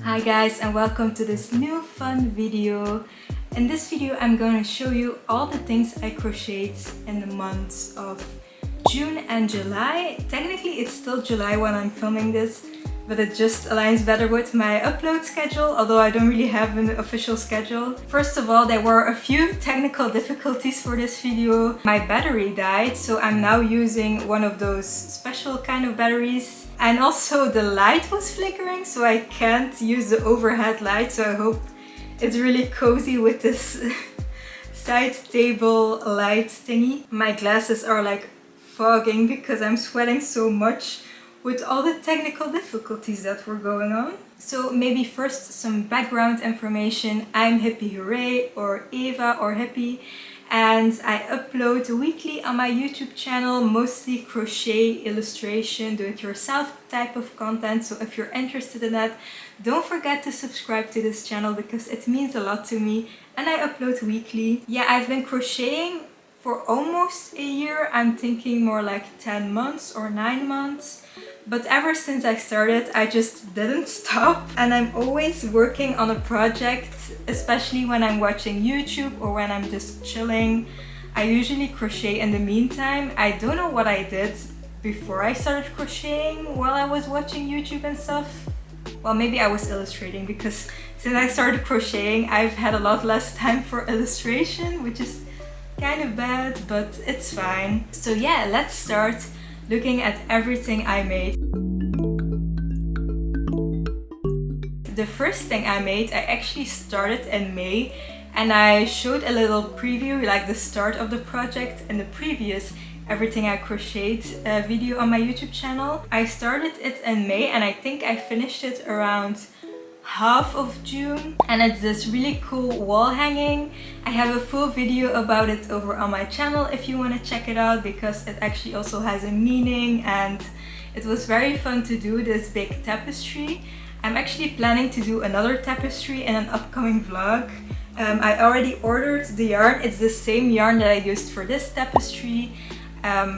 Hi guys, and welcome to this new fun video. In this video I'm going to show you all the things I crocheted in the months of June and July. Technically it's still July when I'm filming this, but it just aligns better with my upload schedule, although I don't really have an official schedule. First of all, there were a few technical difficulties for this video. My battery died, so I'm now using one of those special kind of batteries. And also the light was flickering, so I can't use the overhead light, so I hope it's really cozy with this side table light thingy. My glasses are like fogging because I'm sweating so much with all the technical difficulties that were going on. So maybe first some background information. I'm Hippie Hooray, or Eva, or Hippie, and I upload weekly on my YouTube channel, mostly crochet, illustration, do-it-yourself type of content. So if you're interested in that, don't forget to subscribe to this channel because it means a lot to me, and I upload weekly. Yeah, I've been crocheting for almost a year. I'm thinking more like 10 months or 9 months. But ever since I started, I just didn't stop. And I'm always working on a project, especially when I'm watching YouTube or when I'm just chilling. I usually crochet in the meantime. I don't know what I did before I started crocheting while I was watching YouTube and stuff. Well, maybe I was illustrating, because since I started crocheting, I've had a lot less time for illustration, which is kind of bad, but it's fine. So yeah, let's start looking at everything I made. The first thing I made, I actually started in May, and I showed a little preview, like the start of the project, in the previous Everything I Crocheted video on my YouTube channel. I started it in May, and I think I finished it around half of June, and it's this really cool wall hanging. I have a full video about it over on my channel if you want to check it out, because it actually also has a meaning, and it was very fun to do this big tapestry. I'm actually planning to do another tapestry in an upcoming vlog. I already ordered the yarn. It's the same yarn that I used for this tapestry,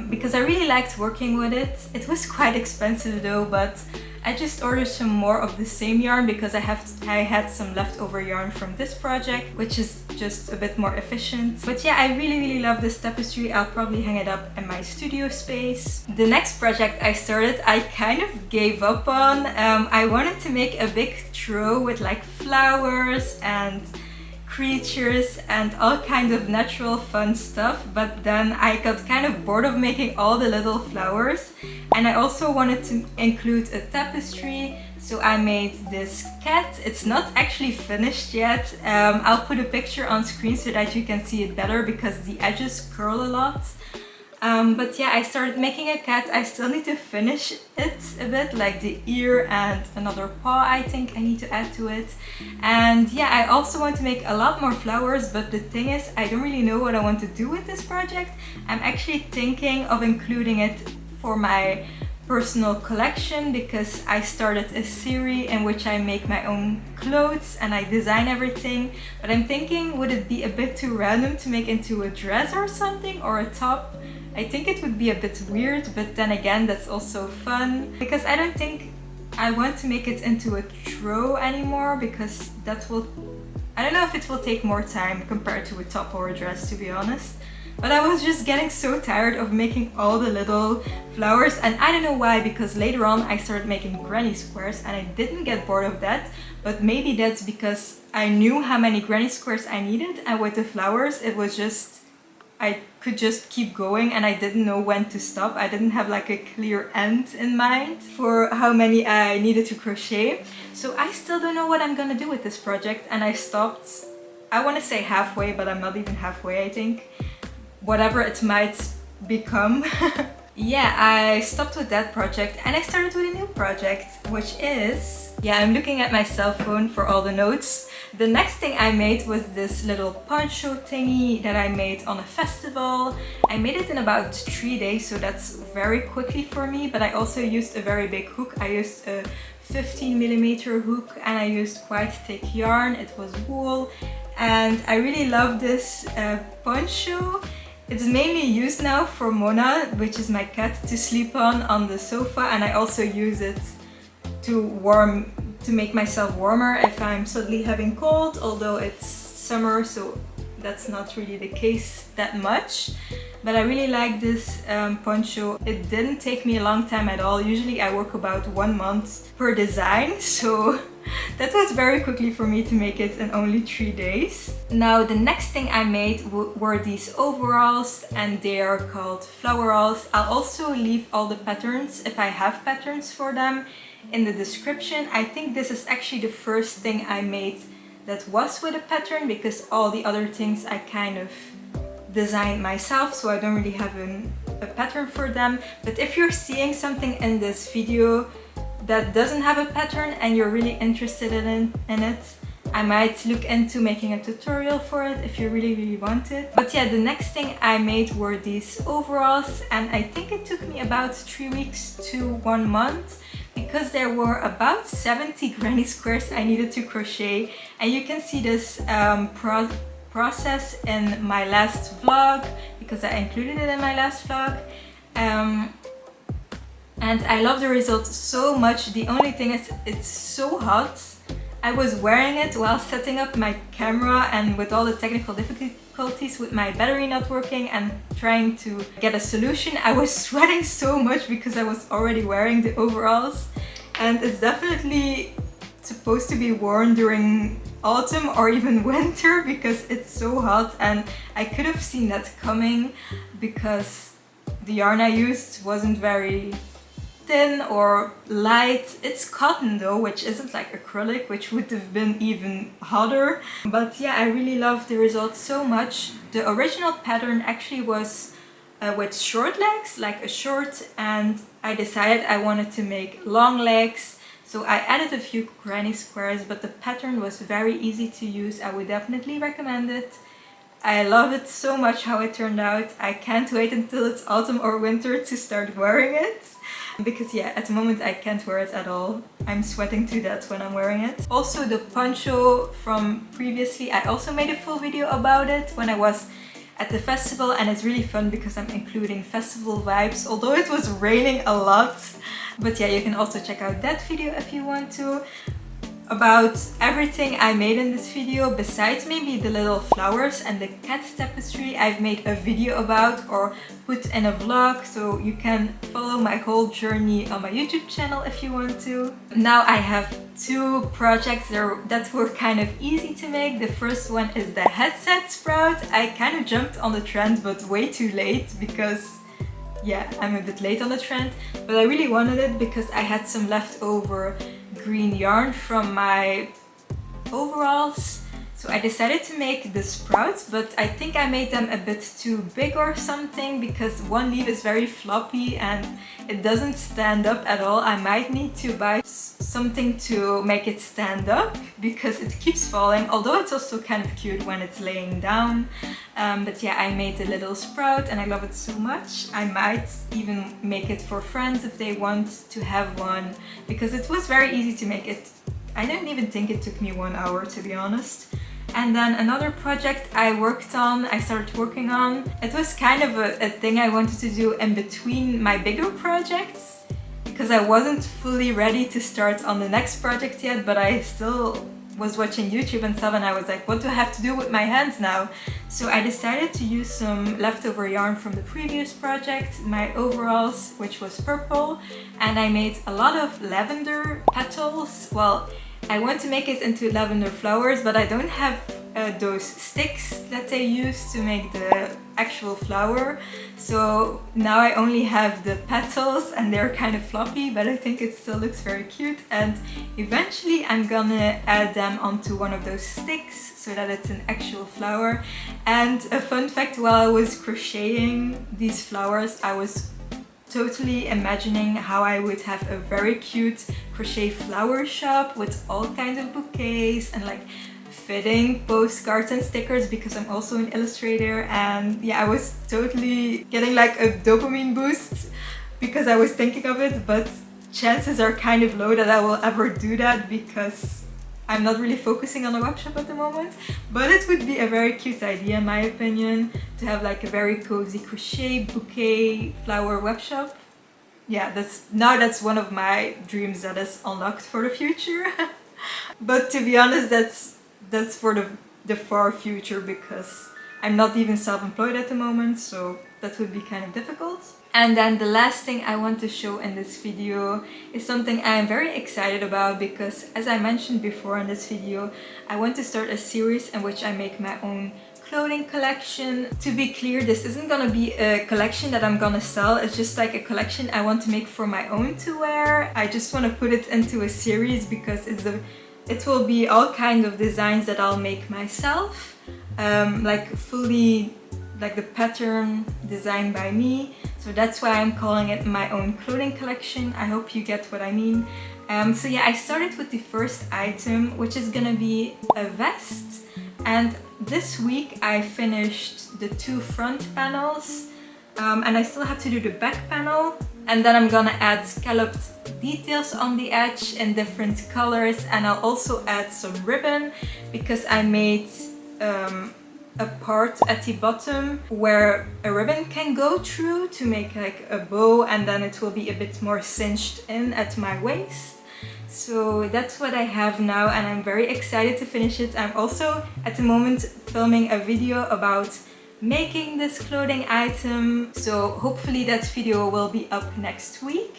because I really liked working with it. It was quite expensive though, but I just ordered some more of the same yarn because I had some leftover yarn from this project, which is just a bit more efficient. But yeah, I really love this tapestry. I'll probably hang it up in my studio space. The next project I started, I kind of gave up on. I wanted to make a big throw with like flowers and creatures and all kind of natural fun stuff, but then I got kind of bored of making all the little flowers, and I also wanted to include a tapestry, so I made this cat. It's not actually finished yet. I'll put a picture on screen so that you can see it better because the edges curl a lot. But yeah, I started making a cat. I still need to finish it a bit, like the ear and another paw I think I need to add to it. And yeah, I also want to make a lot more flowers, but the thing is, I don't really know what I want to do with this project. I'm actually thinking of including it for my personal collection, because I started a series in which I make my own clothes and I design everything. But I'm thinking, would it be a bit too random to make into a dress or something, or a top? I think it would be a bit weird, but then again, that's also fun, because I don't think I want to make it into a throw anymore, because that will, I don't know if it will take more time compared to a top or a dress, to be honest. But I was just getting so tired of making all the little flowers, and I don't know why, because later on I started making granny squares and I didn't get bored of that. But maybe that's because I knew how many granny squares I needed, and with the flowers it was just, I could just keep going and I didn't know when to stop. I didn't have like a clear end in mind for how many I needed to crochet. So I still don't know what I'm gonna do with this project, and I stopped, I want to say halfway, but I'm not even halfway, I think. Whatever it might become. Yeah, I stopped with that project and I started with a new project, which is, yeah, I'm looking at my cell phone for all the notes. The next thing I made was this little poncho thingy that I made on a festival. I made it in about 3 days, so that's very quickly for me, but I also used a very big hook. I used a 15mm hook and I used quite thick yarn. It was wool, and I really love this poncho. It's mainly used now for Mona, which is my cat, to sleep on the sofa, and I also use it to warm to make myself warmer if I'm suddenly having cold, although it's summer, so that's not really the case that much. But I really like this poncho. It didn't take me a long time at all. Usually I work about 1 month per design, so that was very quickly for me to make it in only 3 days. Now the next thing I made were these overalls, and they are called floweralls. I'll also leave all the patterns, if I have patterns for them, in the description. I think this is actually the first thing I made that was with a pattern, because all the other things I kind of designed myself, so I don't really have a pattern for them. But if you're seeing something in this video that doesn't have a pattern and you're really interested in it, I might look into making a tutorial for it if you really want it. But yeah, the next thing I made were these overalls, and I think it took me about 3 weeks to 1 month, because there were about 70 granny squares I needed to crochet. And you can see this process in my last vlog, because I included it in my last vlog. And I love the result so much. The only thing is it's so hot. I was wearing it while setting up my camera, and with all the technical difficulties with my battery not working and trying to get a solution, I was sweating so much because I was already wearing the overalls. And it's definitely supposed to be worn during autumn or even winter, because it's so hot, and I could have seen that coming because the yarn I used wasn't very thin or light. It's cotton though, which isn't like acrylic, which would have been even hotter. But yeah, I really love the result so much. The original pattern actually was with short legs, like a short, and I decided I wanted to make long legs. So I added a few granny squares, but the pattern was very easy to use. I would definitely recommend it. I love it so much how it turned out. I can't wait until it's autumn or winter to start wearing it. Because yeah, at the moment I can't wear it at all. I'm sweating to death when I'm wearing it. Also the poncho from previously, I also made a full video about it when I was at the festival, and it's really fun because I'm including festival vibes, although it was raining a lot. But yeah, you can also check out that video if you want to. About everything I made in this video, besides maybe the little flowers and the cat tapestry, I've made a video about or put in a vlog, so you can follow my whole journey on my YouTube channel if you want to. Now I have 2 projects that were kind of easy to make. The first one is the headset sprout. I kind of jumped on the trend, but way too late, because yeah, I'm a bit late on the trend. But I really wanted it because I had some leftover green yarn from my overalls, so I decided to make the sprouts, but I think I made them a bit too big or something, because one leaf is very floppy and it doesn't stand up at all. I might need to buy something to make it stand up, because it keeps falling, although it's also kind of cute when it's laying down. But yeah, I made the little sprout and I love it so much. I might even make it for friends if they want to have one, because it was very easy to make it. I didn't even think it took me 1 hour, to be honest. And then another project I started working on. It was kind of a thing I wanted to do in between my bigger projects, because I wasn't fully ready to start on the next project yet, but I still was watching YouTube and stuff, and I was like, what do I have to do with my hands now? So I decided to use some leftover yarn from the previous project, my overalls, which was purple, and I made a lot of lavender petals. Well, I want to make it into lavender flowers, but I don't have those sticks that they use to make the actual flower. So now I only have the petals, and they're kind of floppy, but I think it still looks very cute. And eventually I'm gonna add them onto one of those sticks so that it's an actual flower. And a fun fact, while I was crocheting these flowers, I was totally imagining how I would have a very cute crochet flower shop with all kinds of bouquets and like fitting postcards and stickers, because I'm also an illustrator. And yeah, I was totally getting like a dopamine boost because I was thinking of it, but chances are kind of low that I will ever do that, because I'm not really focusing on a webshop at the moment. But it would be a very cute idea, in my opinion, to have like a very cozy crochet bouquet flower webshop. yeah, that's one of my dreams that is unlocked for the future. But to be honest, that's for the far future, because I'm not even self-employed at the moment, so that would be kind of difficult. And then the last thing I want to show in this video is something I am very excited about, because as I mentioned before in this video, I want to start a series in which I make my own clothing collection. To be clear, this isn't gonna be a collection that I'm gonna sell, it's just like a collection I want to make for my own to wear. I just want to put it into a series because it will be all kind of designs that I'll make myself, like fully like the pattern designed by me. So that's why I'm calling it my own clothing collection. I hope you get what I mean. So yeah, I started with the first item, which is gonna be a vest. And this week I finished the 2 front panels, and I still have to do the back panel. And then I'm gonna add scalloped details on the edge in different colors, and I'll also add some ribbon because I made a part at the bottom where a ribbon can go through to make like a bow, and then it will be a bit more cinched in at my waist. So that's what I have now, and I'm very excited to finish it. I'm also at the moment filming a video about making this clothing item, so hopefully that video will be up next week.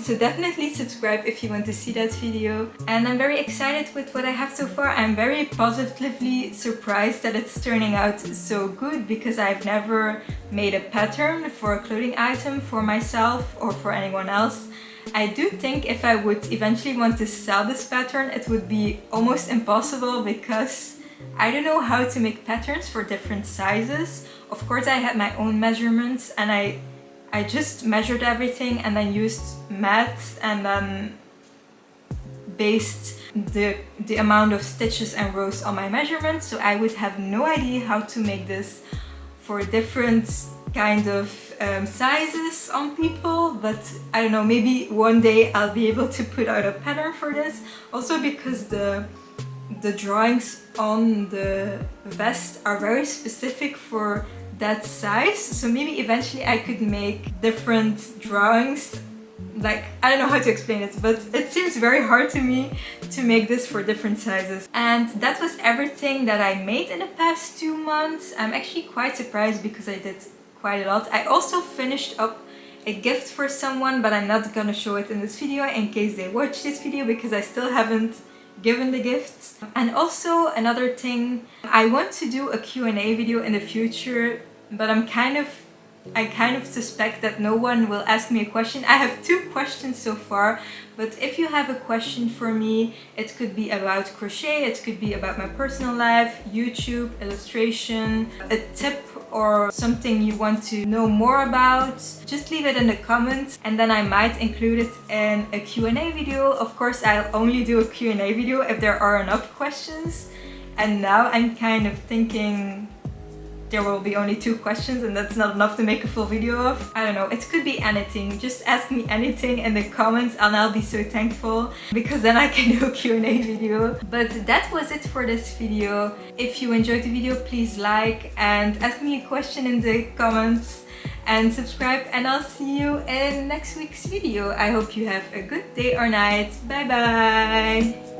So definitely subscribe if you want to see that video. And I'm very excited with what I have so far. I'm very positively surprised that it's turning out so good, because I've never made a pattern for a clothing item for myself or for anyone else. I do think if I would eventually want to sell this pattern, it would be almost impossible, because I don't know how to make patterns for different sizes. Of course, I had my own measurements, and I just measured everything and then used math and then based the amount of stitches and rows on my measurements. So I would have no idea how to make this for different kind of sizes on people, but I don't know, maybe one day I'll be able to put out a pattern for this. Also because the drawings on the vest are very specific for that size, so maybe eventually I could make different drawings. Like, I don't know how to explain it, but it seems very hard to me to make this for different sizes. And that was everything that I made in the past 2 months. I'm actually quite surprised because I did quite a lot. I also finished up a gift for someone, but I'm not gonna show it in this video in case they watch this video, because I still haven't given the gifts. And also another thing, I want to do a Q&A video in the future, but I kind of suspect that no one will ask me a question. I have 2 questions so far, but if you have a question for me, it could be about crochet, it could be about my personal life, YouTube, illustration, a tip or something you want to know more about, just leave it in the comments and then I might include it in a Q&A video. Of course, I'll only do a Q&A video if there are enough questions. And now I'm kind of thinking there will be only 2 questions and that's not enough to make a full video of. I don't know, it could be anything. Just ask me anything in the comments and I'll be so thankful, because then I can do a Q&A video. But that was it for this video. If you enjoyed the video, please like and ask me a question in the comments and subscribe, and I'll see you in next week's video. I hope you have a good day or night. Bye bye!